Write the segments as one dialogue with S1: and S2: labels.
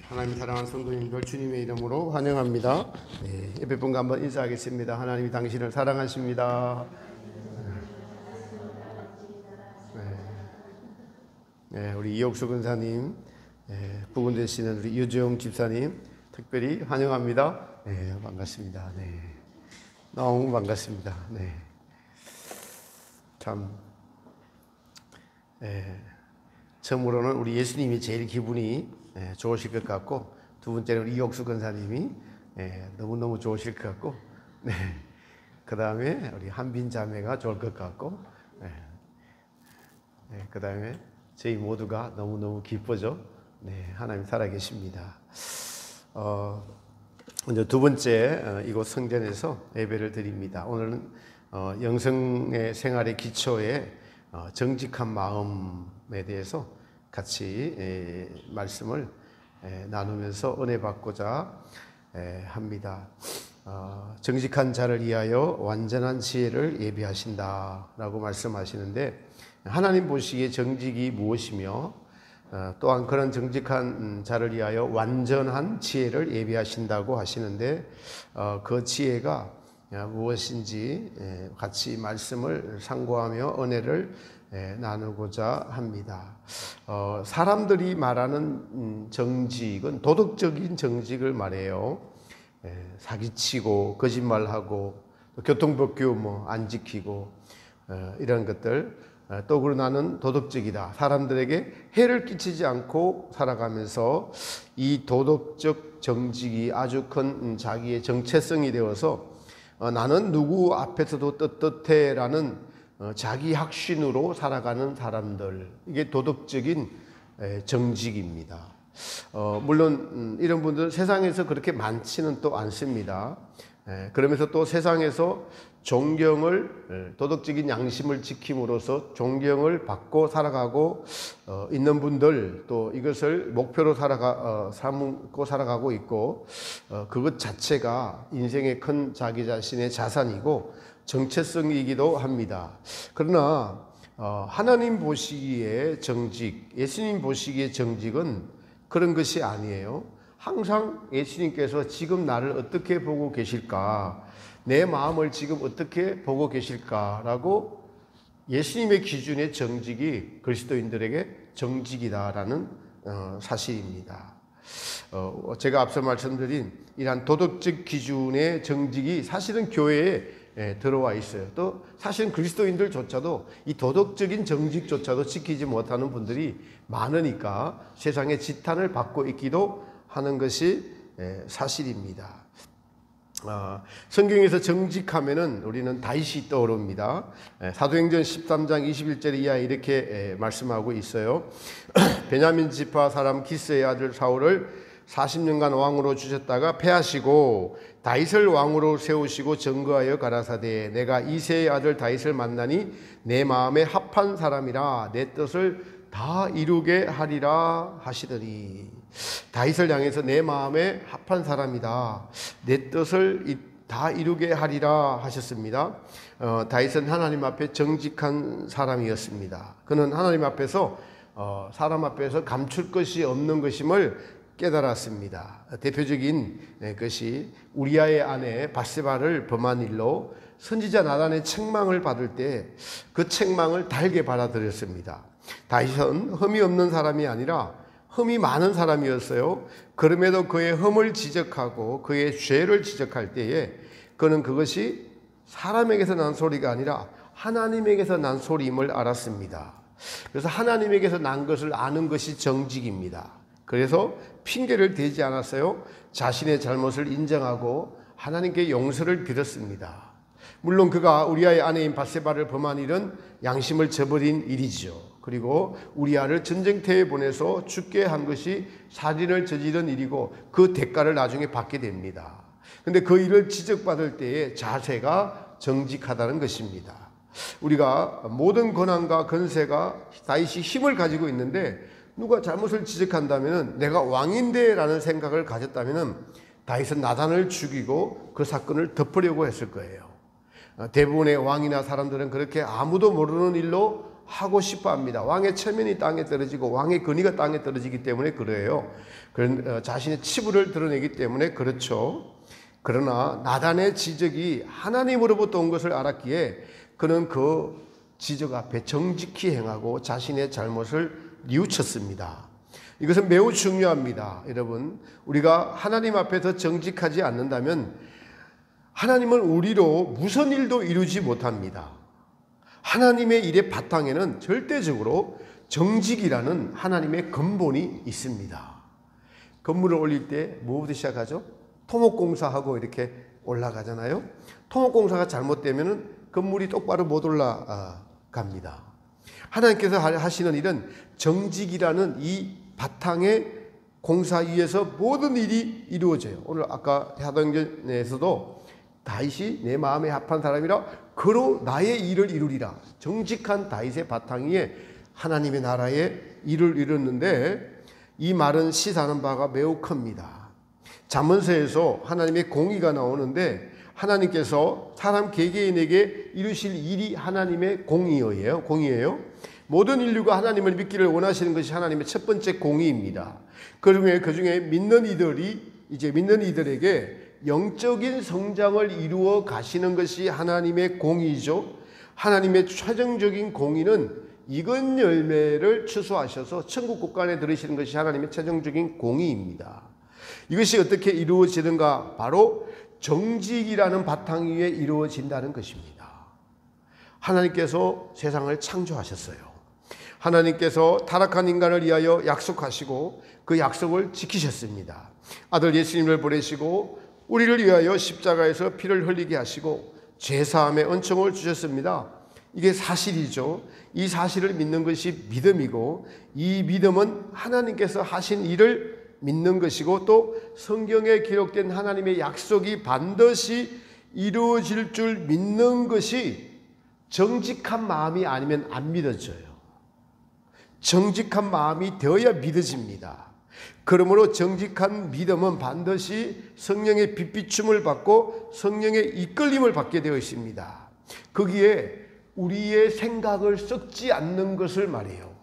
S1: 하나님 사랑하는 성도님들 주님의 이름으로 환영합니다. 예배분과 한번 인사하겠습니다. 하나님이 당신을 사랑하십니다. 우리 이옥수 근사님, 부군 되시는 우리 유정 집사님 특별히 환영합니다. 반갑습니다. 너무 반갑습니다. 참 처음으로는 우리 예수님이 제일 기분이 좋으실 것 같고, 두 번째는 우리 이옥수 권사님이 너무너무 좋으실 것 같고, 그 다음에 우리 한빈 자매가 좋을 것 같고, 그 다음에 저희 모두가 너무너무 기쁘죠. 하나님 살아계십니다. 먼저 두 번째 이곳 성전에서 예배를 드립니다. 오늘은 영성의 생활의 기초에 정직한 마음에 대해서 같이 말씀을 나누면서 은혜 받고자 합니다. 정직한 자를 위하여 완전한 지혜를 예비하신다라고 말씀하시는데, 하나님 보시기에 정직이 무엇이며 또한 그런 정직한 자를 위하여 완전한 지혜를 예비하신다고 하시는데, 그 지혜가 무엇인지 같이 말씀을 상고하며 은혜를 나누고자 합니다. 사람들이 말하는 정직은 도덕적인 정직을 말해요. 사기치고 거짓말하고 교통법규 안 지키고 이런 것들. 또 그리고 나는 도덕적이다. 사람들에게 해를 끼치지 않고 살아가면서 이 도덕적 정직이 아주 큰 자기의 정체성이 되어서 나는 누구 앞에서도 떳떳해라는 자기 확신으로 살아가는 사람들, 이게 도덕적인 정직입니다. 물론 이런 분들은 세상에서 그렇게 많지는 또 않습니다. 그러면서 또 세상에서 존경을, 도덕적인 양심을 지킴으로써 존경을 받고 살아가고 있는 분들, 또 이것을 목표로 삼고 살아가고 있고, 그것 자체가 인생의 큰 자기 자신의 자산이고 정체성이기도 합니다. 그러나 하나님 보시기에 정직, 예수님 보시기에 정직은 그런 것이 아니에요. 항상 예수님께서 지금 나를 어떻게 보고 계실까, 내 마음을 지금 어떻게 보고 계실까라고 예수님의 기준의 정직이 그리스도인들에게 정직이다라는 사실입니다. 제가 앞서 말씀드린 이러한 도덕적 기준의 정직이 사실은 교회에 들어와 있어요. 또 사실은 그리스도인들조차도 이 도덕적인 정직조차도 지키지 못하는 분들이 많으니까 세상에 지탄을 받고 있기도 하는 것이 사실입니다. 성경에서 정직하면은 우리는 다윗이 떠오릅니다. 사도행전 13장 21절 이하에 이렇게 말씀하고 있어요. 베냐민 지파 사람 기스의 아들 사울을 40년간 왕으로 주셨다가 패하시고 다윗을 왕으로 세우시고 전거하여 가라사대, 내가 이새의 아들 다윗을 만나니 내 마음에 합한 사람이라 내 뜻을 다 이루게 하리라 하시더니, 다윗을 향해서 내 마음에 합한 사람이다, 내 뜻을 다 이루게 하리라 하셨습니다. 다윗은 하나님 앞에 정직한 사람이었습니다. 그는 하나님 앞에서 사람 앞에서 감출 것이 없는 것임을 깨달았습니다. 대표적인 것이 우리아의 아내 밧세바를 범한 일로 선지자 나단의 책망을 받을 때 그 책망을 달게 받아들였습니다. 다윗은 흠이 없는 사람이 아니라 흠이 많은 사람이었어요. 그럼에도 그의 흠을 지적하고 그의 죄를 지적할 때에 그는 그것이 사람에게서 난 소리가 아니라 하나님에게서 난 소리임을 알았습니다. 그래서 하나님에게서 난 것을 아는 것이 정직입니다. 그래서 핑계를 대지 않았어요. 자신의 잘못을 인정하고 하나님께 용서를 빌었습니다. 물론 그가 우리아의 아내인 밧세바를 범한 일은 양심을 저버린 일이죠. 그리고 우리아를 전쟁터에 보내서 죽게 한 것이 살인을 저지른 일이고 그 대가를 나중에 받게 됩니다. 그런데 그 일을 지적받을 때의 자세가 정직하다는 것입니다. 우리가 모든 권한과 권세가 다윗이 힘을 가지고 있는데 누가 잘못을 지적한다면 내가 왕인데 라는 생각을 가졌다면 다윗은 나단을 죽이고 그 사건을 덮으려고 했을 거예요. 대부분의 왕이나 사람들은 그렇게 아무도 모르는 일로 하고 싶어 합니다. 왕의 체면이 땅에 떨어지고 왕의 권위가 땅에 떨어지기 때문에 그래요. 그런 자신의 치부를 드러내기 때문에 그렇죠. 그러나 나단의 지적이 하나님으로부터 온 것을 알았기에 그는 그 지적 앞에 정직히 행하고 자신의 잘못을 뉘우쳤습니다. 이것은 매우 중요합니다. 여러분, 우리가 하나님 앞에서 정직하지 않는다면 하나님은 우리로 무슨 일도 이루지 못합니다. 하나님의 일의 바탕에는 절대적으로 정직이라는 하나님의 근본이 있습니다. 건물을 올릴 때 뭐부터 시작하죠? 토목공사하고 이렇게 올라가잖아요. 토목공사가 잘못되면 건물이 똑바로 못 올라갑니다. 하나님께서 하시는 일은 정직이라는 이 바탕의 공사 위에서 모든 일이 이루어져요. 오늘 아까 사도행전에서도 다윗이 내 마음에 합한 사람이라 그로 나의 일을 이루리라. 정직한 다윗의 바탕 위에 하나님의 나라의 일을 이뤘는데 이 말은 시사하는 바가 매우 큽니다. 잠언서에서 하나님의 공의가 나오는데 하나님께서 사람 개개인에게 이루실 일이 하나님의 공의예요. 모든 인류가 하나님을 믿기를 원하시는 것이 하나님의 첫 번째 공의입니다. 그 중에 믿는 이들에게 영적인 성장을 이루어 가시는 것이 하나님의 공의죠. 하나님의 최종적인 공의는 익은 열매를 추수하셔서 천국 국간에 들으시는 것이 하나님의 최종적인 공의입니다. 이것이 어떻게 이루어지는가? 바로 정직이라는 바탕 위에 이루어진다는 것입니다. 하나님께서 세상을 창조하셨어요. 하나님께서 타락한 인간을 위하여 약속하시고 그 약속을 지키셨습니다. 아들 예수님을 보내시고 우리를 위하여 십자가에서 피를 흘리게 하시고 죄사함의 은총을 주셨습니다. 이게 사실이죠. 이 사실을 믿는 것이 믿음이고 이 믿음은 하나님께서 하신 일을 믿는 것이고 또 성경에 기록된 하나님의 약속이 반드시 이루어질 줄 믿는 것이 정직한 마음이 아니면 안 믿어져요. 정직한 마음이 되어야 믿어집니다. 그러므로 정직한 믿음은 반드시 성령의 빛비춤을 받고 성령의 이끌림을 받게 되어 있습니다. 거기에 우리의 생각을 썩지 않는 것을 말해요.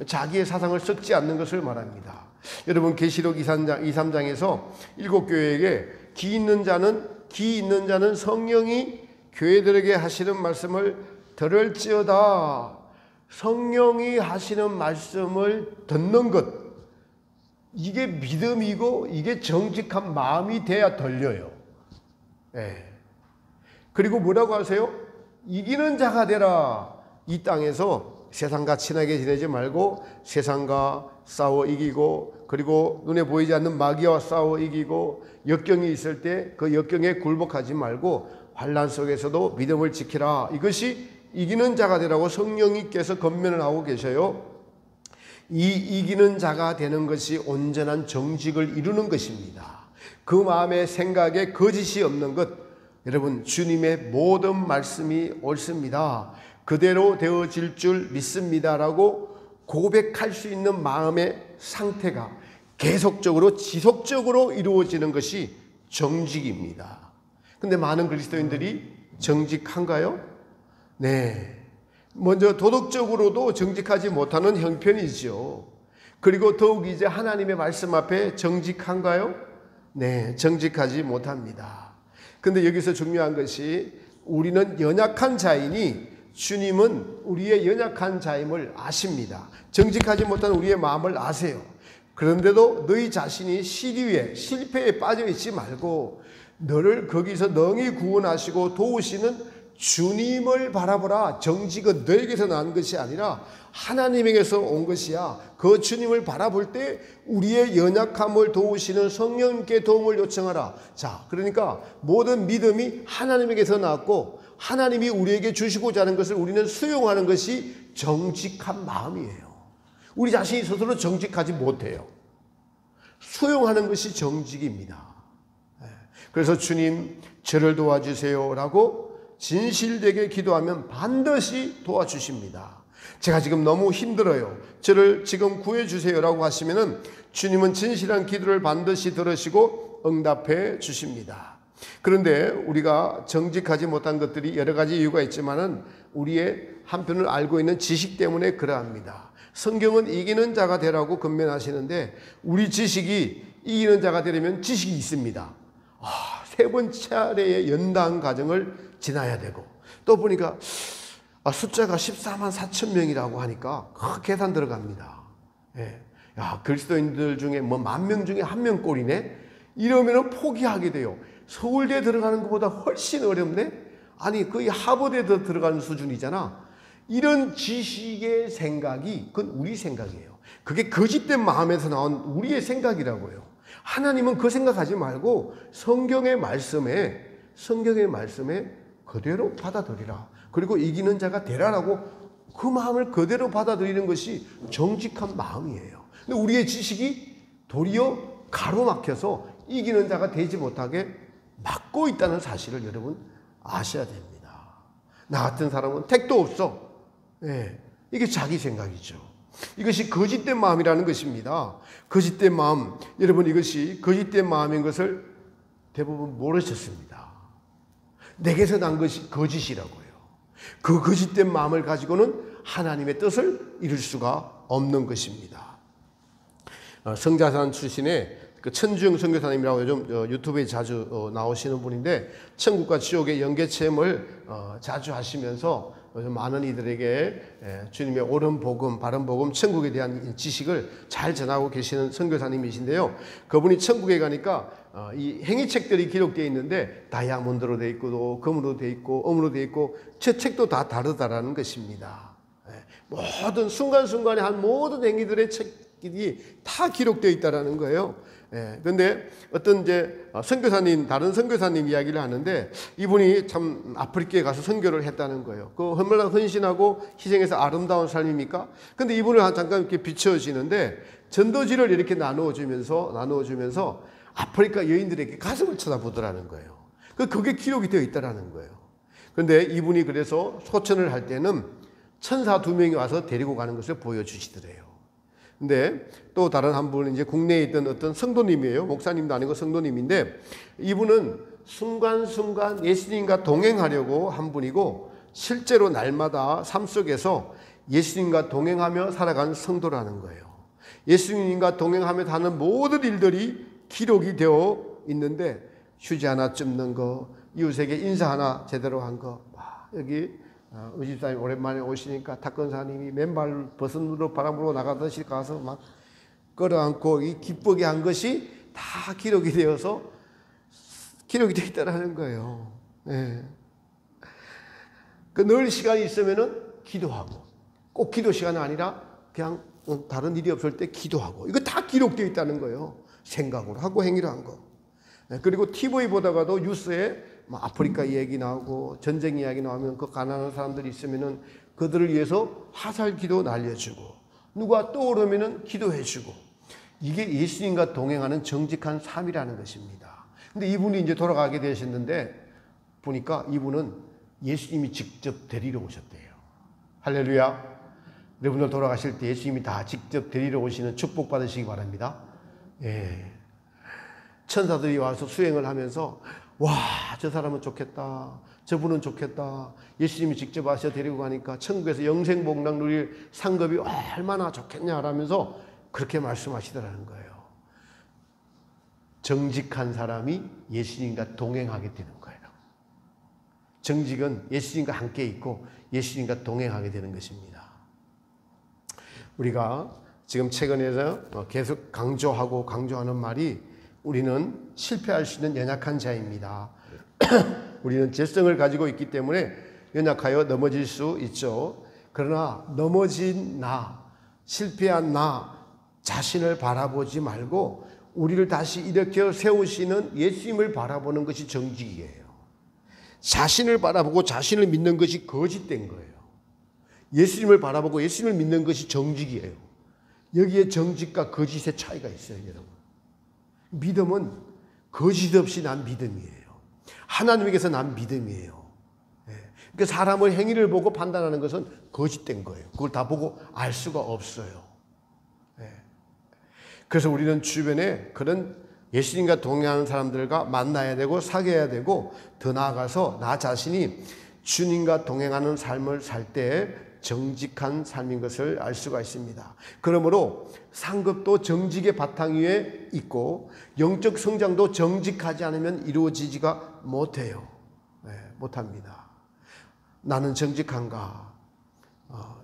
S1: 자기의 사상을 썩지 않는 것을 말합니다. 여러분 계시록 2, 3장에서 7교회에게 기 있는 자는 성령이 교회들에게 하시는 말씀을 들을지어다. 성령이 하시는 말씀을 듣는 것, 이게 믿음이고 이게 정직한 마음이 돼야 들려요. 그리고 뭐라고 하세요? 이기는 자가 되라. 이 땅에서 세상과 친하게 지내지 말고 세상과 싸워 이기고 그리고 눈에 보이지 않는 마귀와 싸워 이기고 역경이 있을 때 그 역경에 굴복하지 말고 환난 속에서도 믿음을 지키라. 이것이 이기는 자가 되라고 성령님께서 권면을 하고 계셔요. 이 이기는 자가 되는 것이 온전한 정직을 이루는 것입니다. 그 마음의 생각에 거짓이 없는 것. 여러분 주님의 모든 말씀이 옳습니다. 그대로 되어질 줄 믿습니다라고 고백할 수 있는 마음의 상태가 계속적으로 지속적으로 이루어지는 것이 정직입니다. 근데 많은 그리스도인들이 정직한가요? 네. 먼저 도덕적으로도 정직하지 못하는 형편이죠. 그리고 더욱 이제 하나님의 말씀 앞에 정직한가요? 네, 정직하지 못합니다. 근데 여기서 중요한 것이 우리는 연약한 자이니 주님은 우리의 연약한 자임을 아십니다. 정직하지 못한 우리의 마음을 아세요. 그런데도 너희 자신이 시류에 실패에 빠져 있지 말고 너를 거기서 능히 구원하시고 도우시는 주님을 바라보라. 정직은 너에게서 난 것이 아니라 하나님에게서 온 것이야. 그 주님을 바라볼 때 우리의 연약함을 도우시는 성령님께 도움을 요청하라. 자, 그러니까 모든 믿음이 하나님에게서 나왔고 하나님이 우리에게 주시고자 하는 것을 우리는 수용하는 것이 정직한 마음이에요. 우리 자신이 스스로 정직하지 못해요. 수용하는 것이 정직입니다. 그래서 주님 저를 도와주세요라고 진실되게 기도하면 반드시 도와주십니다. 제가 지금 너무 힘들어요. 저를 지금 구해주세요라고 하시면은 주님은 진실한 기도를 반드시 들으시고 응답해 주십니다. 그런데 우리가 정직하지 못한 것들이 여러 가지 이유가 있지만은 우리의 한편을 알고 있는 지식 때문에 그러합니다. 성경은 이기는 자가 되라고 권면하시는데 우리 지식이 이기는 자가 되려면 지식이 있습니다. 세 번 차례의 연당 과정을 지나야 되고, 또 보니까 숫자가 14만 4천 명이라고 하니까 계산 들어갑니다. 예. 야, 그리스도인들 중에 뭐 10,000명 중에 1명 꼴이네? 이러면은 포기하게 돼요. 서울대 들어가는 것보다 훨씬 어렵네? 아니, 거의 하버드에 들어가는 수준이잖아. 이런 지식의 생각이, 그건 우리 생각이에요. 그게 거짓된 마음에서 나온 우리의 생각이라고요. 하나님은 그 생각하지 말고 성경의 말씀에 그대로 받아들이라. 그리고 이기는 자가 되라라고 그 마음을 그대로 받아들이는 것이 정직한 마음이에요. 근데 우리의 지식이 도리어 가로막혀서 이기는 자가 되지 못하게 막고 있다는 사실을 여러분 아셔야 됩니다. 나 같은 사람은 택도 없어. 네, 이게 자기 생각이죠. 이것이 거짓된 마음이라는 것입니다. 거짓된 마음, 여러분 이것이 거짓된 마음인 것을 대부분 모르셨습니다. 내게서 난 것이 거짓이라고요. 그 거짓된 마음을 가지고는 하나님의 뜻을 이룰 수가 없는 것입니다. 성자산 출신의 그 천주영 선교사님이라고 요즘 유튜브에 자주 나오시는 분인데, 천국과 지옥의 연계 체험을 자주 하시면서 요즘 많은 이들에게 주님의 옳은 복음, 바른 복음, 천국에 대한 지식을 잘 전하고 계시는 선교사님이신데요. 그분이 천국에 가니까 이 행위책들이 기록되어 있는데 다이아몬드로 되어 있고 금으로 되어 있고 엄으로 되어 있고 저 책도 다 다르다라는 것입니다. 모든 순간순간에 한 모든 행위들의 책이 다 기록되어 있다라는 거예요. 그런데 어떤 이제 다른 선교사님 이야기를 하는데, 이분이 참 아프리카에 가서 선교를 했다는 거예요. 그 얼마나 헌신하고 희생해서 아름다운 삶입니까? 근데 이분을 잠깐 이렇게 비춰지는데, 전도지를 이렇게 나누어주면서 아프리카 여인들에게 가슴을 쳐다보더라는 거예요. 그게 기록이 되어 있다라는 거예요. 그런데 이분이 그래서 소천을 할 때는 천사 2명이 와서 데리고 가는 것을 보여주시더래요. 근데 또 다른 한 분은 이제 국내에 있던 어떤 성도님이에요. 목사님도 아니고 성도님인데, 이분은 순간순간 예수님과 동행하려고 한 분이고, 실제로 날마다 삶 속에서 예수님과 동행하며 살아간 성도라는 거예요. 예수님과 동행하며 하는 모든 일들이 기록이 되어 있는데, 휴지 하나 줍는 거, 이웃에게 인사 하나 제대로 한 거, 여기 의집사님 오랜만에 오시니까 탁건사님이 맨발 벗은으로 바람 불고 나가듯이 가서 막 끌어안고 기쁘게 한 것이 다 기록이 되어 있다라는 거예요. 네. 늘 시간이 있으면은 기도하고, 꼭 기도 시간이 아니라 그냥 다른 일이 없을 때 기도하고, 이거 다 기록되어 있다는 거예요. 생각으로 하고 행위로 한 거. 그리고 TV 보다가도 뉴스에 아프리카 이야기 나오고 전쟁 이야기 나오면 그 가난한 사람들이 있으면은 그들을 위해서 화살 기도 날려주고, 누가 떠오르면은 기도해주고, 이게 예수님과 동행하는 정직한 삶이라는 것입니다. 근데 이분이 이제 돌아가게 되셨는데, 보니까 이분은 예수님이 직접 데리러 오셨대요. 할렐루야. 여러분들 돌아가실 때 예수님이 다 직접 데리러 오시는 축복 받으시기 바랍니다. 예. 천사들이 와서 수행을 하면서, 와, 저 사람은 좋겠다, 저분은 좋겠다, 예수님이 직접 와서 데리고 가니까 천국에서 영생복락 누릴 상급이 얼마나 좋겠냐 라면서 그렇게 말씀하시더라는 거예요. 정직한 사람이 예수님과 동행하게 되는 거예요. 정직은 예수님과 함께 있고 예수님과 동행하게 되는 것입니다. 우리가 지금 최근에서 계속 강조하는 말이, 우리는 실패할 수 있는 연약한 자입니다. 우리는 죄성을 가지고 있기 때문에 연약하여 넘어질 수 있죠. 그러나 넘어진 나, 실패한 나 자신을 바라보지 말고 우리를 다시 일으켜 세우시는 예수님을 바라보는 것이 정직이에요. 자신을 바라보고 자신을 믿는 것이 거짓된 거예요. 예수님을 바라보고 예수님을 믿는 것이 정직이에요. 여기에 정직과 거짓의 차이가 있어요, 여러분. 믿음은 거짓 없이 난 믿음이에요. 하나님에게서 난 믿음이에요. 그러니까 사람의 행위를 보고 판단하는 것은 거짓된 거예요. 그걸 다 보고 알 수가 없어요. 그래서 우리는 주변에 그런 예수님과 동행하는 사람들과 만나야 되고 사귀어야 되고, 더 나아가서 나 자신이 주님과 동행하는 삶을 살 때 정직한 삶인 것을 알 수가 있습니다. 그러므로 상급도 정직의 바탕 위에 있고 영적 성장도 정직하지 않으면 이루어지지가 못해요. 못합니다. 나는 정직한가?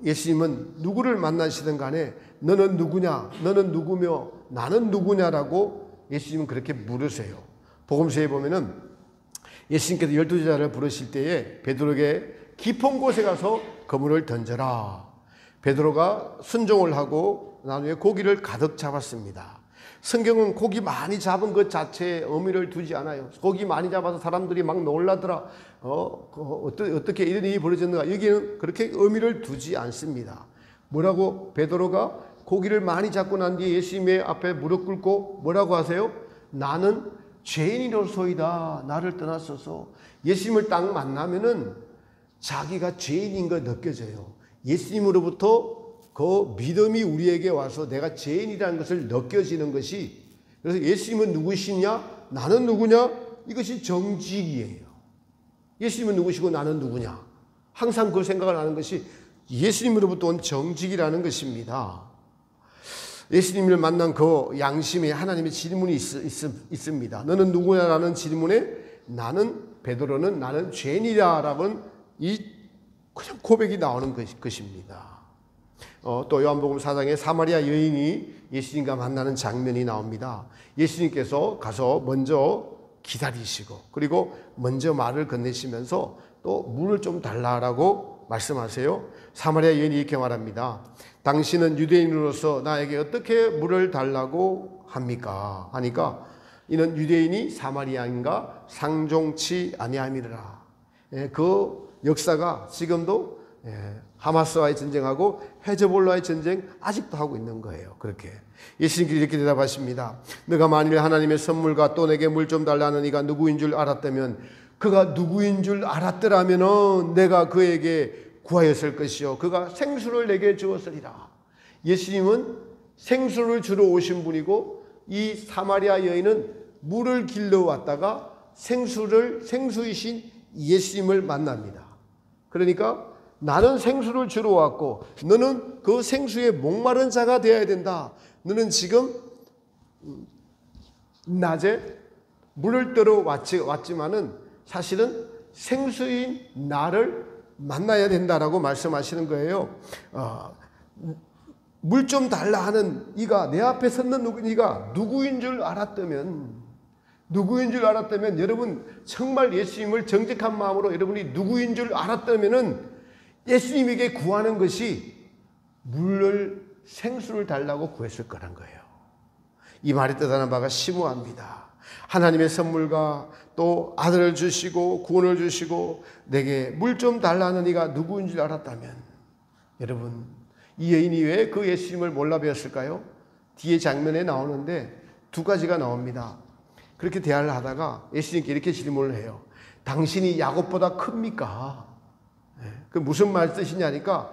S1: 예수님은 누구를 만나시든 간에 너는 누구냐? 너는 누구며 나는 누구냐라고 예수님은 그렇게 물으세요. 복음서에 보면은 예수님께서 12제자를 부르실 때에 베드로에게 깊은 곳에 가서 그물을 던져라. 베드로가 순종을 하고 나중에 고기를 가득 잡았습니다. 성경은 고기 많이 잡은 것 자체에 의미를 두지 않아요. 고기 많이 잡아서 사람들이 막 놀라더라. 어떻게 이런 일이 벌어졌는가. 여기는 그렇게 의미를 두지 않습니다. 뭐라고? 베드로가 고기를 많이 잡고 난 뒤에 예수님의 앞에 무릎 꿇고 뭐라고 하세요? 나는 죄인이로소이다. 나를 떠나소서. 예수님을 딱 만나면은 자기가 죄인인 거 느껴져요. 예수님으로부터 그 믿음이 우리에게 와서 내가 죄인이라는 것을 느껴지는 것이, 그래서 예수님은 누구시냐? 나는 누구냐? 이것이 정직이에요. 예수님은 누구시고 나는 누구냐? 항상 그 생각을 하는 것이 예수님으로부터 온 정직이라는 것입니다. 예수님을 만난 그 양심에 하나님의 질문이 있습니다. 너는 누구냐라는 질문에 베드로는 나는 죄인이라라는 이 그냥 고백이 나오는 것입니다. 또 요한복음 4장에 사마리아 여인이 예수님과 만나는 장면이 나옵니다. 예수님께서 가서 먼저 기다리시고 그리고 먼저 말을 건네시면서 또 물을 좀 달라라고 말씀하세요. 사마리아 여인이 이렇게 말합니다. 당신은 유대인으로서 나에게 어떻게 물을 달라고 합니까? 하니까 이는 유대인이 사마리아인과 상종치 아니함이라. 그 역사가 지금도 하마스와의 전쟁하고 헤즈볼라의 전쟁 아직도 하고 있는 거예요. 그렇게 예수님께서 이렇게 대답하십니다. 너가 만일 하나님의 선물과 또 내게 물 좀 달라는 이가 누구인 줄 알았다면, 그가 누구인 줄 알았더라면 내가 그에게 구하였을 것이요 그가 생수를 내게 주었으리라. 예수님은 생수를 주러 오신 분이고 이 사마리아 여인은 물을 길러 왔다가 생수이신 예수님을 만납니다. 그러니까 나는 생수를 주러 왔고 너는 그 생수에 목마른 자가 되어야 된다. 너는 지금 낮에 물을 떠러 왔지만은 사실은 생수인 나를 만나야 된다라고 말씀하시는 거예요. 물 좀 달라 하는 이가 내 앞에 섰는 이가 누구인 줄 알았다면 여러분 정말 예수님을 정직한 마음으로 여러분이 누구인 줄 알았다면은 예수님에게 구하는 것이 생수를 달라고 구했을 거란 거예요. 이 말이 뜻하는 바가 심오합니다. 하나님의 선물과 또 아들을 주시고 구원을 주시고 내게 물 좀 달라는 이가 누구인 줄 알았다면, 여러분 이 여인이 왜 그 예수님을 몰라 배웠을까요? 뒤에 장면에 나오는데 두 가지가 나옵니다. 그렇게 대화를 하다가 예수님께 이렇게 질문을 해요. 당신이 야곱보다 큽니까? 그 무슨 말 뜻이냐니까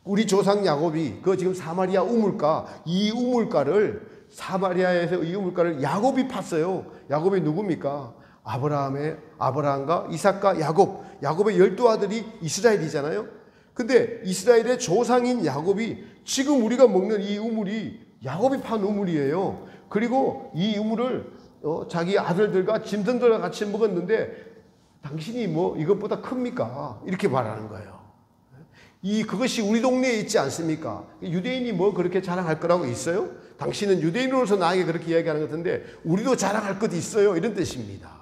S1: 우리 조상 야곱이 그 지금 사마리아 우물가, 이 우물가를 사마리아에서 이 우물가를 야곱이 팠어요. 야곱이 누굽니까? 아브라함과 이삭과 야곱의 12아들이 이스라엘이잖아요. 근데 이스라엘의 조상인 야곱이 지금 우리가 먹는 이 우물이 야곱이 판 우물이에요. 그리고 이 우물을 자기 아들들과 짐승들과 같이 먹었는데 당신이 이것보다 큽니까? 이렇게 말하는 거예요. 그것이 우리 동네에 있지 않습니까? 유대인이 그렇게 자랑할 거라고 있어요? 당신은 유대인으로서 나에게 그렇게 이야기하는 것 같은데 우리도 자랑할 것 있어요. 이런 뜻입니다.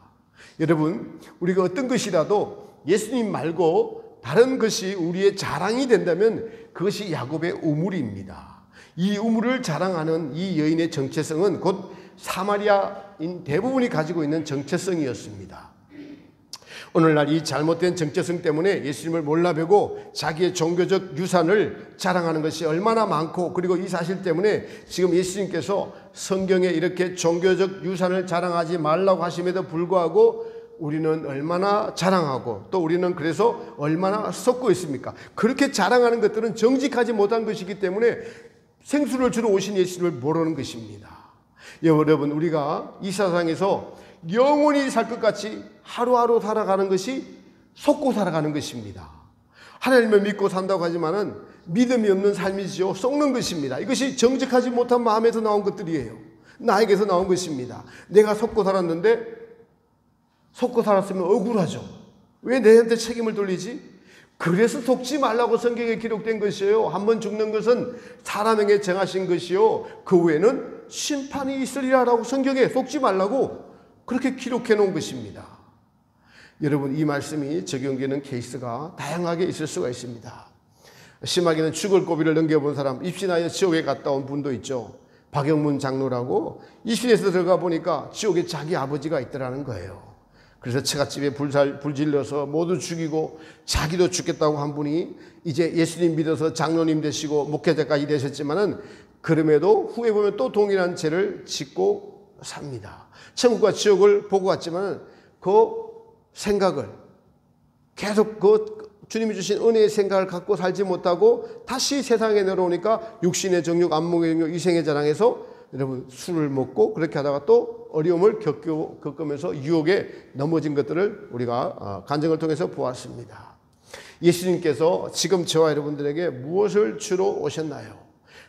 S1: 여러분, 우리가 어떤 것이라도 예수님 말고 다른 것이 우리의 자랑이 된다면 그것이 야곱의 우물입니다. 이 우물을 자랑하는 이 여인의 정체성은 곧 사마리아인 대부분이 가지고 있는 정체성이었습니다. 오늘날 이 잘못된 정체성 때문에 예수님을 몰라보고 자기의 종교적 유산을 자랑하는 것이 얼마나 많고, 그리고 이 사실 때문에 지금 예수님께서 성경에 이렇게 종교적 유산을 자랑하지 말라고 하심에도 불구하고 우리는 얼마나 자랑하고 또 우리는 그래서 얼마나 썩고 있습니까? 그렇게 자랑하는 것들은 정직하지 못한 것이기 때문에 생수를 주러 오신 예수님을 모르는 것입니다. 여러분, 우리가 이 세상에서 영원히 살 것 같이 하루하루 살아가는 것이 속고 살아가는 것입니다. 하나님을 믿고 산다고 하지만은 믿음이 없는 삶이지요. 썩는 것입니다. 이것이 정직하지 못한 마음에서 나온 것들이에요. 나에게서 나온 것입니다. 내가 속고 살았는데 속고 살았으면 억울하죠. 왜 내한테 책임을 돌리지? 그래서 속지 말라고 성경에 기록된 것이에요. 한번 죽는 것은 사람에게 정하신 것이요, 그 후에는 심판이 있으리라라고 성경에 속지 말라고 그렇게 기록해 놓은 것입니다. 여러분, 이 말씀이 적용되는 케이스가 다양하게 있을 수가 있습니다. 심하게는 죽을 고비를 넘겨본 사람, 입신하여 지옥에 갔다 온 분도 있죠. 박영문 장로라고 입신에서 들어가 보니까 지옥에 자기 아버지가 있더라는 거예요. 그래서 처갓집에 불질러서 모두 죽이고 자기도 죽겠다고 한 분이 이제 예수님 믿어서 장로님 되시고 목회자까지 되셨지만은 그럼에도 후에 보면 또 동일한 죄를 짓고 삽니다. 천국과 지옥을 보고 갔지만 그 생각을 계속 그 주님이 주신 은혜의 생각을 갖고 살지 못하고 다시 세상에 내려오니까 육신의 정욕, 안목의 정욕, 이생의 자랑에서 여러분 술을 먹고 그렇게 하다가 또 어려움을 겪으면서 유혹에 넘어진 것들을 우리가 간증을 통해서 보았습니다. 예수님께서 지금 저와 여러분들에게 무엇을 주러 오셨나요?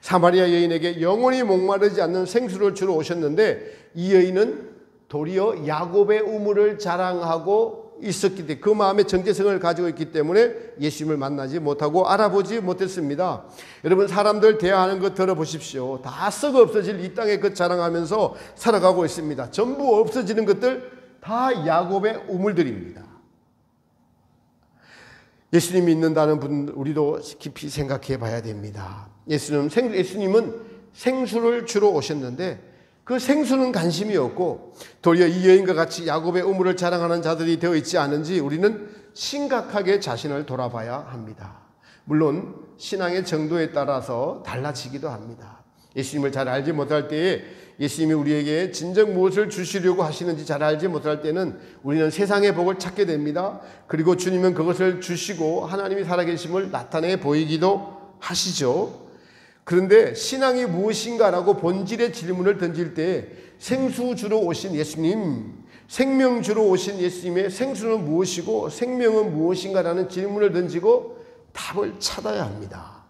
S1: 사마리아 여인에게 영원히 목마르지 않는 생수를 주러 오셨는데 이 여인은 도리어 야곱의 우물을 자랑하고 있었기 때문에 그 마음의 정체성을 가지고 있기 때문에 예수님을 만나지 못하고 알아보지 못했습니다. 여러분, 사람들 대화하는 거 들어보십시오. 다 썩어 없어질 이 땅에 그 자랑하면서 살아가고 있습니다. 전부 없어지는 것들 다 야곱의 우물들입니다. 예수님이 있는다는 분 우리도 깊이 생각해 봐야 됩니다. 예수님은 생수를 주러 오셨는데 그 생수는 관심이 없고 도리어 이 여인과 같이 야곱의 우물을 자랑하는 자들이 되어 있지 않은지 우리는 심각하게 자신을 돌아봐야 합니다. 물론 신앙의 정도에 따라서 달라지기도 합니다. 예수님을 잘 알지 못할 때에 예수님이 우리에게 진정 무엇을 주시려고 하시는지 잘 알지 못할 때는 우리는 세상의 복을 찾게 됩니다. 그리고 주님은 그것을 주시고 하나님이 살아계심을 나타내 보이기도 하시죠. 그런데 신앙이 무엇인가라고 본질의 질문을 던질 때 생수 주러 오신 예수님, 생명 주러 오신 예수님의 생수는 무엇이고 생명은 무엇인가라는 질문을 던지고 답을 찾아야 합니다.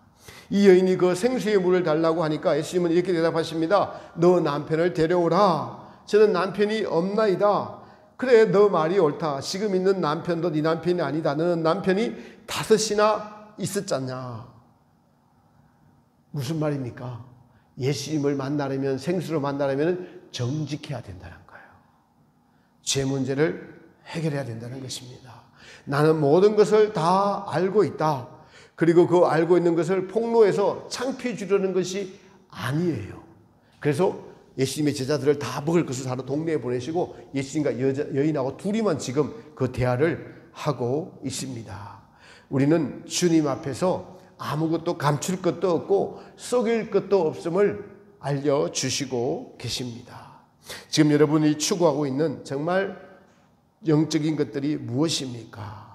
S1: 이 여인이 그 생수의 물을 달라고 하니까 예수님은 이렇게 대답하십니다. 너 남편을 데려오라. 저는 남편이 없나이다. 그래, 너 말이 옳다. 지금 있는 남편도 네 남편이 아니다. 너는 남편이 5이나 있었잖냐. 무슨 말입니까? 예수님을 만나려면, 생수로 만나려면 정직해야 된다는 거예요. 죄 문제를 해결해야 된다는 것입니다. 나는 모든 것을 다 알고 있다. 그리고 그 알고 있는 것을 폭로해서 창피해 주려는 것이 아니에요. 그래서 예수님의 제자들을 다 먹을 것을 사러 동네에 보내시고 예수님과 여인하고 둘이만 지금 그 대화를 하고 있습니다. 우리는 주님 앞에서 아무것도 감출 것도 없고 속일 것도 없음을 알려주시고 계십니다. 지금 여러분이 추구하고 있는 정말 영적인 것들이 무엇입니까?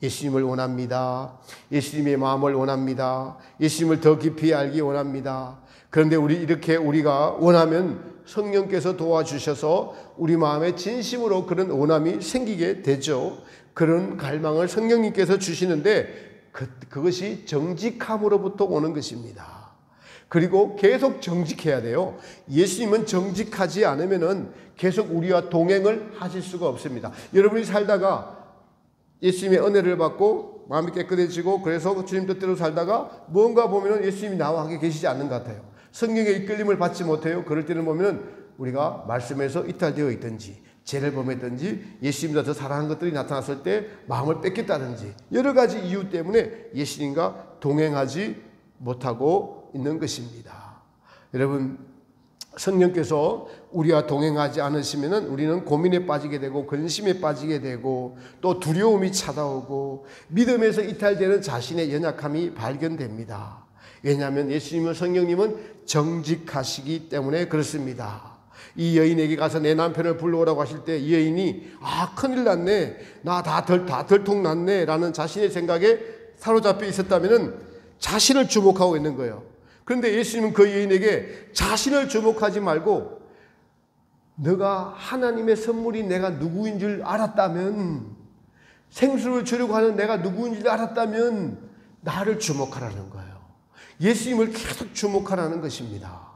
S1: 예수님을 원합니다. 예수님의 마음을 원합니다. 예수님을 더 깊이 알기 원합니다. 그런데 우리가 원하면 성령께서 도와주셔서 우리 마음에 진심으로 그런 원함이 생기게 되죠. 그런 갈망을 성령님께서 주시는데 그것이 정직함으로부터 오는 것입니다. 그리고 계속 정직해야 돼요. 예수님은 정직하지 않으면은 계속 우리와 동행을 하실 수가 없습니다. 여러분이 살다가 예수님의 은혜를 받고 마음이 깨끗해지고 그래서 주님 뜻대로 살다가 뭔가 보면은 예수님이 나와 함께 계시지 않는 것 같아요. 성령의 이끌림을 받지 못해요. 그럴 때는 보면은 우리가 말씀에서 이탈되어 있든지 죄를 범했든지 예수님보다 더 사랑하는 것들이 나타났을 때 마음을 뺏겼다든지 여러 가지 이유 때문에 예수님과 동행하지 못하고 있는 것입니다. 여러분, 성령께서 우리와 동행하지 않으시면 우리는 고민에 빠지게 되고 근심에 빠지게 되고 또 두려움이 찾아오고 믿음에서 이탈되는 자신의 연약함이 발견됩니다. 왜냐하면 예수님은 성령님은 정직하시기 때문에 그렇습니다. 이 여인에게 가서 내 남편을 불러오라고 하실 때 이 여인이 큰일 났네, 나 다 들통났네 라는 자신의 생각에 사로잡혀 있었다면 자신을 주목하고 있는 거예요. 그런데 예수님은 그 여인에게 자신을 주목하지 말고 너가 하나님의 선물이 내가 누구인 줄 알았다면, 생수를 주려고 하는 내가 누구인 줄 알았다면 나를 주목하라는 거예요. 예수님을 계속 주목하라는 것입니다.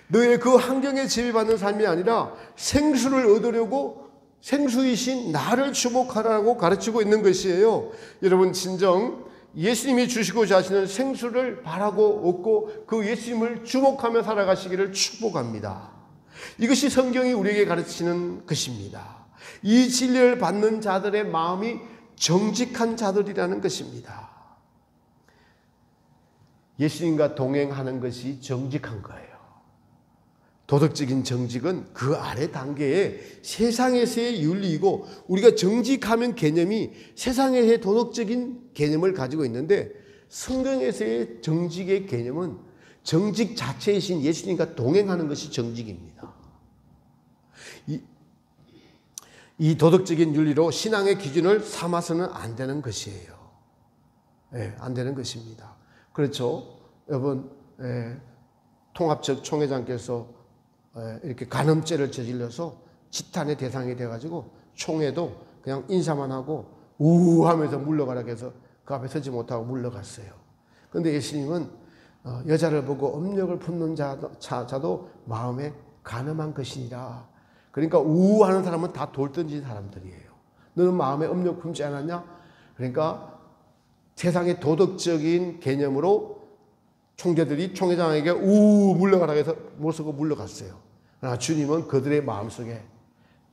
S1: 너의 그 환경에 지배받는 삶이 아니라 생수를 얻으려고 생수이신 나를 주목하라고 가르치고 있는 것이에요. 여러분, 진정 예수님이 주시고자 하시는 생수를 바라고 얻고 그 예수님을 주목하며 살아가시기를 축복합니다. 이것이 성경이 우리에게 가르치는 것입니다. 이 진리를 받는 자들의 마음이 정직한 자들이라는 것입니다. 예수님과 동행하는 것이 정직한 거예요. 도덕적인 정직은 그 아래 단계의 세상에서의 윤리이고, 우리가 정직하면 개념이 세상에서의 도덕적인 개념을 가지고 있는데, 성경에서의 정직의 개념은 정직 자체이신 예수님과 동행하는 것이 정직입니다. 이 도덕적인 윤리로 신앙의 기준을 삼아서는 안 되는 것이에요. 안 되는 것입니다. 그렇죠. 여러분, 통합적 총회장께서 이렇게 간음죄를 저질러서 지탄의 대상이 돼가지고 총회도 그냥 인사만 하고 우하면서 물러가라고 해서 그 앞에 서지 못하고 물러갔어요. 그런데 예수님은 여자를 보고 업력을 품는 자도 마음에 간음한 것이니라. 그러니까 우하는 사람은 다 돌 던진 사람들이에요. 너는 마음에 업력 품지 않았냐? 그러니까 세상의 도덕적인 개념으로 총재들이 총회장에게 물러가라고 해서 못 서고 물러갔어요. 그러나 주님은 그들의 마음속에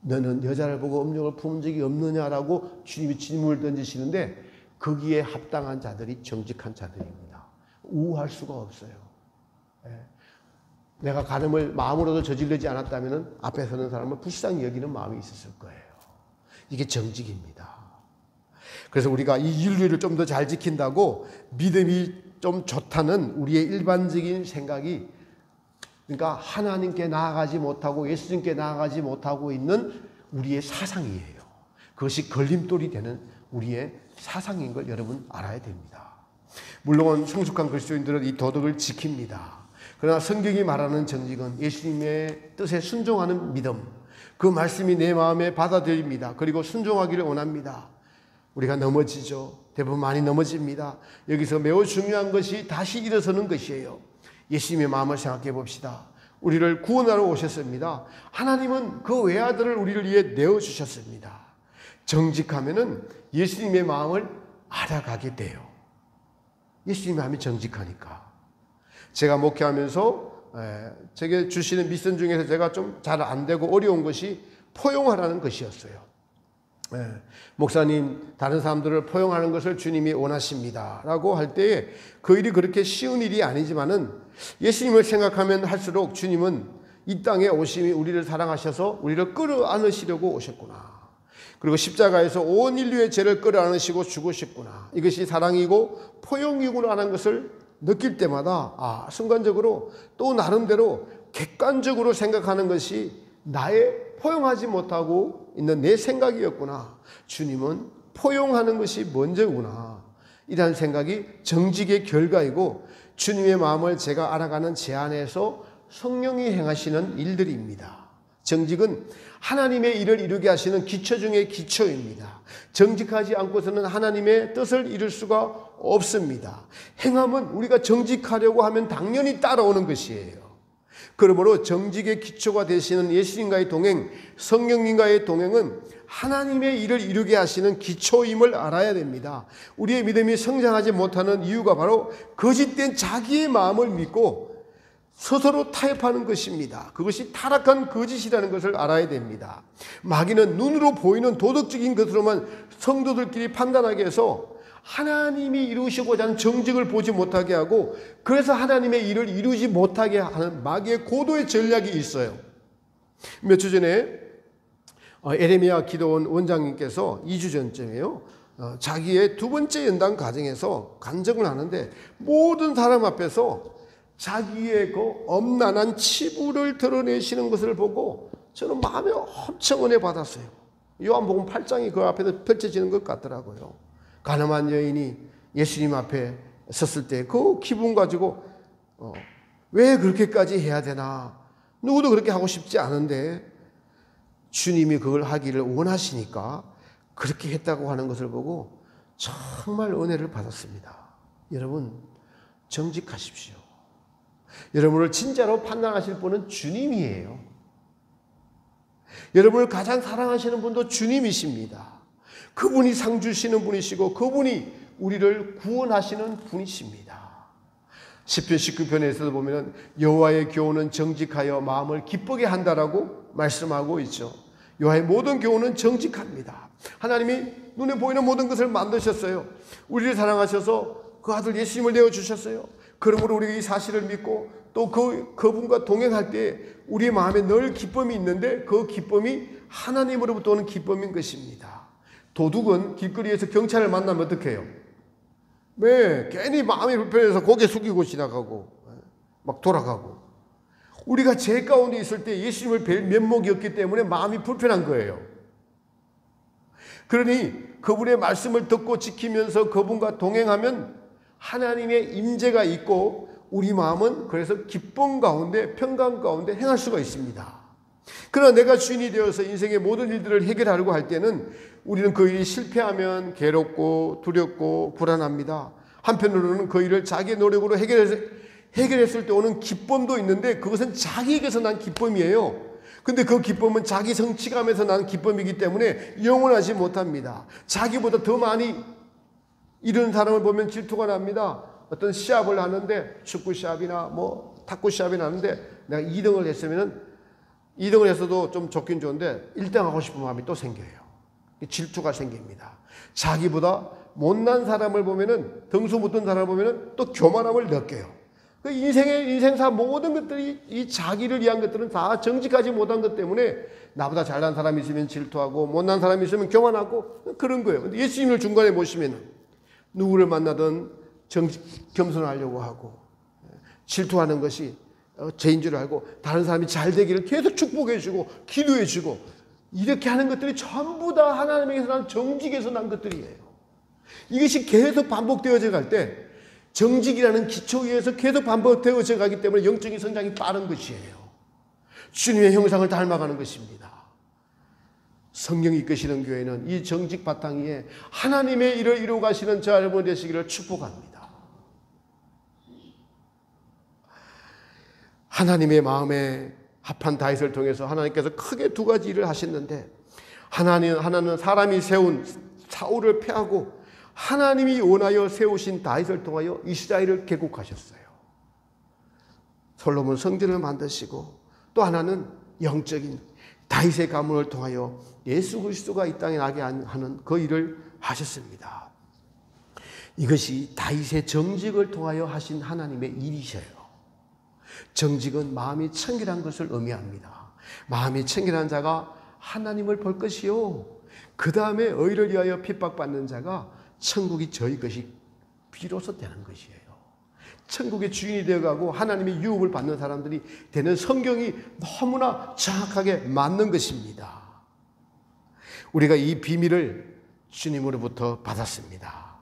S1: 너는 여자를 보고 업력을 품은 적이 없느냐라고 주님이 질문을 던지시는데, 거기에 합당한 자들이 정직한 자들입니다. 우할 수가 없어요. 내가 간음을 마음으로도 저지르지 않았다면 앞에 서는 사람을 불쌍히 여기는 마음이 있었을 거예요. 이게 정직입니다. 그래서 우리가 이 윤리를 좀 더 잘 지킨다고 믿음이 좀 좋다는 우리의 일반적인 생각이, 그러니까 하나님께 나아가지 못하고 예수님께 나아가지 못하고 있는 우리의 사상이에요. 그것이 걸림돌이 되는 우리의 사상인 걸 여러분 알아야 됩니다. 물론 성숙한 그리스도인들은 이 도덕을 지킵니다. 그러나 성경이 말하는 정직은 예수님의 뜻에 순종하는 믿음, 그 말씀이 내 마음에 받아들입니다. 그리고 순종하기를 원합니다. 우리가 넘어지죠. 대부분 많이 넘어집니다. 여기서 매우 중요한 것이 다시 일어서는 것이에요. 예수님의 마음을 생각해 봅시다. 우리를 구원하러 오셨습니다. 하나님은 그 외아들을 우리를 위해 내어주셨습니다. 정직하면은 예수님의 마음을 알아가게 돼요. 예수님의 마음이 정직하니까. 제가 목회하면서 제게 주시는 미션 중에서 제가 좀 잘 안 되고 어려운 것이 포용하라는 것이었어요. 목사님, 다른 사람들을 포용하는 것을 주님이 원하십니다 라고 할 때에 그 일이 그렇게 쉬운 일이 아니지만은, 예수님을 생각하면 할수록 주님은 이 땅에 오심이 우리를 사랑하셔서 우리를 끌어안으시려고 오셨구나. 그리고 십자가에서 온 인류의 죄를 끌어안으시고 죽으셨구나. 이것이 사랑이고 포용이구나 하는 것을 느낄 때마다 순간적으로 또 나름대로 객관적으로 생각하는 것이 나의 포용하지 못하고 있는 내 생각이었구나. 주님은 포용하는 것이 먼저구나. 이런 생각이 정직의 결과이고, 주님의 마음을 제가 알아가는 제 안에서 성령이 행하시는 일들입니다. 정직은 하나님의 일을 이루게 하시는 기초 중의 기초입니다. 정직하지 않고서는 하나님의 뜻을 이룰 수가 없습니다. 행함은 우리가 정직하려고 하면 당연히 따라오는 것이에요. 그러므로 정직의 기초가 되시는 예수님과의 동행, 성령님과의 동행은 하나님의 일을 이루게 하시는 기초임을 알아야 됩니다. 우리의 믿음이 성장하지 못하는 이유가 바로 거짓된 자기의 마음을 믿고 스스로 타협하는 것입니다. 그것이 타락한 거짓이라는 것을 알아야 됩니다. 마귀는 눈으로 보이는 도덕적인 것으로만 성도들끼리 판단하게 해서 하나님이 이루시고자 하는 정직을 보지 못하게 하고, 그래서 하나님의 일을 이루지 못하게 하는 마귀의 고도의 전략이 있어요. 몇 주 전에 에레미야 기도원 원장님께서 2주 전쯤에요, 자기의 두 번째 연단 과정에서 간증을 하는데 모든 사람 앞에서 자기의 그 엄난한 치부를 드러내시는 것을 보고 저는 마음에 엄청 은혜 받았어요. 요한복음 8장이 그 앞에서 펼쳐지는 것 같더라고요. 가늠한 여인이 예수님 앞에 섰을 때 그 기분 가지고 왜 그렇게까지 해야 되나, 누구도 그렇게 하고 싶지 않은데 주님이 그걸 하기를 원하시니까 그렇게 했다고 하는 것을 보고 정말 은혜를 받았습니다. 여러분, 정직하십시오. 여러분을 진짜로 판단하실 분은 주님이에요. 여러분을 가장 사랑하시는 분도 주님이십니다. 그분이 상 주시는 분이시고 그분이 우리를 구원하시는 분이십니다. 시편 19편에서도 보면 여호와의 교훈은 정직하여 마음을 기쁘게 한다라고 말씀하고 있죠. 여호와의 모든 교훈은 정직합니다. 하나님이 눈에 보이는 모든 것을 만드셨어요. 우리를 사랑하셔서 그 아들 예수님을 내어주셨어요. 그러므로 우리가 이 사실을 믿고 또 그분과 동행할 때 우리의 마음에 늘 기쁨이 있는데 그 기쁨이 하나님으로부터 오는 기쁨인 것입니다. 도둑은 길거리에서 경찰을 만나면 어떻게 해요? 네, 괜히 마음이 불편해서 고개 숙이고 지나가고 막 돌아가고. 우리가 죄 가운데 있을 때 예수님을 뵐 면목이 없기 때문에 마음이 불편한 거예요. 그러니 그분의 말씀을 듣고 지키면서 그분과 동행하면 하나님의 임재가 있고 우리 마음은 그래서 기쁨 가운데 평강 가운데 행할 수가 있습니다. 그러나 내가 주인이 되어서 인생의 모든 일들을 해결하려고 할 때는 우리는 그 일이 실패하면 괴롭고 두렵고 불안합니다. 한편으로는 그 일을 자기의 노력으로 해결했을 때 오는 기쁨도 있는데 그것은 자기에게서 난 기쁨이에요. 근데 그 기쁨은 자기 성취감에서 난 기쁨이기 때문에 영원하지 못합니다. 자기보다 더 많이 이런 사람을 보면 질투가 납니다. 어떤 시합을 하는데 축구 시합이나 탁구 시합이 나는데 내가 2등을 했으면은 2등을 했어도 좀 좋긴 좋은데 1등 하고 싶은 마음이 또 생겨요. 질투가 생깁니다. 자기보다 못난 사람을 보면은 등수 못한 사람을 보면은 또 교만함을 느껴요. 그 인생사 모든 것들이 이 자기를 위한 것들은 다 정직하지 못한 것 때문에 나보다 잘난 사람이 있으면 질투하고 못난 사람이 있으면 교만하고 그런 거예요. 근데 예수님을 중간에 모시면은 누구를 만나든 겸손하려고 하고 질투하는 것이 죄인 줄 알고 다른 사람이 잘 되기를 계속 축복해 주고 기도해 주고 이렇게 하는 것들이 전부 다 하나님에게서 난 정직에서 난 것들이에요. 이것이 계속 반복되어져 갈 때 정직이라는 기초 위에서 계속 반복되어져 가기 때문에 영적인 성장이 빠른 것이에요. 주님의 형상을 닮아가는 것입니다. 성령이 이끄시는 교회는 이 정직 바탕 위에 하나님의 일을 이루어 가시는 저 여러분 되시기를 축복합니다. 하나님의 마음에 합한 다윗을 통해서 하나님께서 크게 두 가지 일을 하셨는데 하나는 사람이 세운 사울을 패하고 하나님이 원하여 세우신 다윗을 통하여 이스라엘을 개국하셨어요. 솔로몬 성전을 만드시고 또 하나는 영적인 다윗의 가문을 통하여 예수 그리스도가 이 땅에 나게 하는 그 일을 하셨습니다. 이것이 다윗의 정직을 통하여 하신 하나님의 일이셔요. 정직은 마음이 청결한 것을 의미합니다. 마음이 청결한 자가 하나님을 볼 것이요. 그 다음에 의를 위하여 핍박받는 자가 천국이 저희 것이 비로소 되는 것이에요. 천국의 주인이 되어가고 하나님의 유업을 받는 사람들이 되는 성경이 너무나 정확하게 맞는 것입니다. 우리가 이 비밀을 주님으로부터 받았습니다.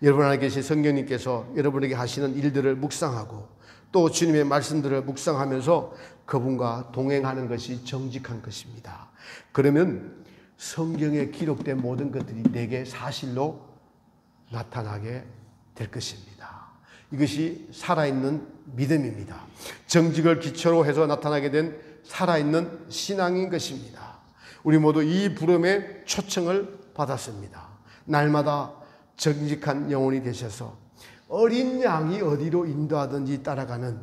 S1: 여러분 안에 계신 성령님께서 여러분에게 하시는 일들을 묵상하고 또 주님의 말씀들을 묵상하면서 그분과 동행하는 것이 정직한 것입니다. 그러면 성경에 기록된 모든 것들이 내게 사실로 나타나게 될 것입니다. 이것이 살아있는 믿음입니다. 정직을 기초로 해서 나타나게 된 살아있는 신앙인 것입니다. 우리 모두 이 부름의 초청을 받았습니다. 날마다 정직한 영혼이 되셔서 어린 양이 어디로 인도하든지 따라가는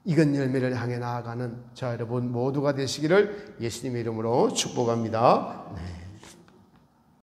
S1: 익은 열매를 향해 나아가는 자 여러분 모두가 되시기를 예수님의 이름으로 축복합니다. 네.